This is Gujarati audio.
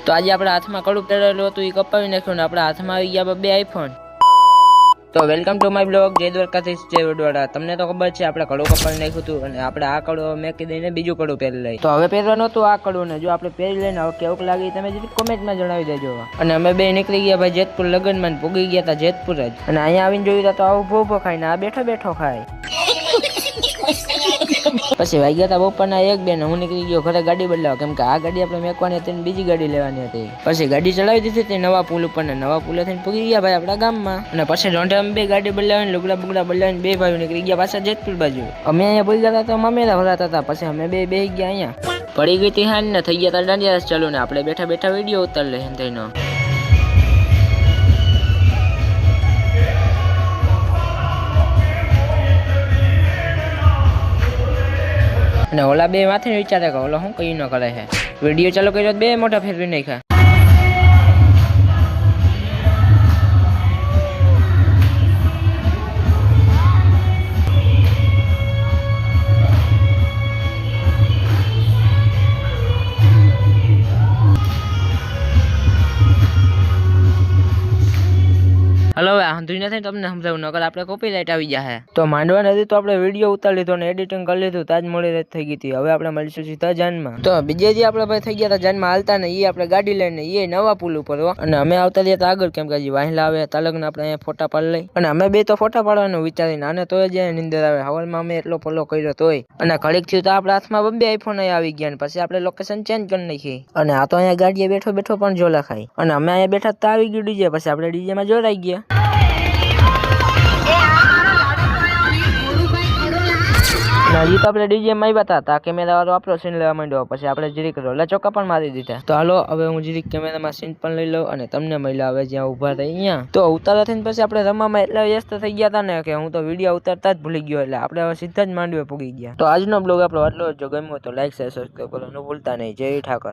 તો આજે આપણા હાથમાં કડું પહેરેલું હતું એ કપાવી નાખ્યું ને આપણા હાથમાં આવી ગયા બે આઈફોન. તો વેલકમ ટુ માય બ્લોગ. જય દ્વારકાધીશ, જય વડવાડા. તમને તો ખબર છે આપણે કડું કપાવી નાખ્યું હતું અને આપણે આ કડું મેં કીધું બીજું કડું પહેરી લઈ. તો હવે પહેરવાનું હતું આ કડું ને જો આપણે પહેરી લઈને હવે કેવું લાગી તમે જરી કોમેન્ટમાં જણાવી દેજો. અને અમે બે નીકળી ગયા ભાઈ જેતપુર લગ્નમાં, પૂગી ગયા હતા જેતપુર જ. અને અહીંયા આવીને જોયું તો આવું ભૂભો ખાય ને આ બેઠો બેઠો ખાય. પછી વાગ્યા હતા બપોરના 1-2 ને હું નીકળી ગયો ઘરે ગાડી બદલાવા, કેમ કે આ ગાડી આપણે મેકવાની હતી બીજી ગાડી લેવાની હતી. પછી ગાડી ચલાવી દીધી હતી નવા પુલ ઉપર ને નવા પુલે થઈને પૂગી ગયા ભાઈ આપણા ગામમાં. અને પછી રોંઢે અમે બે ગાડી બદલાવીને લુગડા બુગડા બદલાવીને બે ભાઈઓ નીકળી ગયા પાછા જેતપુર બાજુ. અમે અહીંયા પૂગી ગયા હતા તો મામેરા ભરાતા હતા. પછી અમે બે ગયા અહીંયા પડી ગઈ હતી હાન ને થઈ ગયા હતા દાંડિયા રસ ચાલુ ને આપણે બેઠા બેઠા વિડીયો ઉતાર લે થઈને. અને ઓલા બે માથે વિચારે કે ઓલો શું કઈ ન કરે છે. વિડીયો ચાલુ કર્યો બે મોટા ફેરવી નાખ્યા. હલો હવે આંધળી નથી તમને સમજાવું નકર આપણે કોપીરાઈટ આવી જાય. તો માંડવા નથી તો આપણે વિડીયો ઉતારી લીધો ને એડિટિંગ કરી લીધું તાજ મોડી રાત થઈ ગઈ હતી. હવે આપણે મળીશું સીધા જાનમાં. તો બીજે જે આપણે ભાઈ થઈ ગયા હતા જાનમાં હાલતા ને એ આપણે ગાડી લઈને એ નવા પુલ ઉપર હો. અને અમે આવતા રહ્યા હતા આગળ કેમ કે હજી વાહિલા આવે તલગ ને આપણે અહીંયા ફોટા પાડી લઈ. અને અમે બે તો ફોટા પાડવાનું વિચારીને આને તોય જ નીંદર આવે. હવારમાં અમે એટલો પલ્લો કર્યો તોય. અને ઘડીક થયું તો આપણા હાથમાં બે આઈફોન આવી ગયા ને પછી આપણે લોકેશન ચેન્જ કરી નાખી. અને આ તો અહીંયા ગાડીએ બેઠો બેઠો પણ જો લખાય. અને અમે અહીંયા બેઠા તો આવી ગયું ડીજે. પછી આપણે ડીજે માં જોડાઈ ગયા. હજી તો આપણે ડીજે માં આવ્યા હતા કેમેરા વાળો આપણો સીન લેવા માંડ્યો. પછી આપણે જીરીક રોલા ચોકા પણ મારી દીધા. તો હાલો હવે હું જીરીક કેમેરામાં સીન પણ લઈ લઉં અને તમને મળ્યા હવે જ્યાં ઉભા રહી અહીંયા. તો ઉતારા થઈને પછી આપણે રમવામાં એટલા વ્યસ્ત થઈ ગયા હતા ને કે હું તો વિડીયો ઉતારતા જ ભૂલી ગયો. એટલે આપણે હવે સીધા જ માંડવે પૂગી ગયા. તો આજનો બ્લોગ આપણો આટલો જો ગમ્યો તો લાઈક શેર સબસ્ક્રાઈબ કરવાનું ભૂલતા નહીં. જય ઠાકર.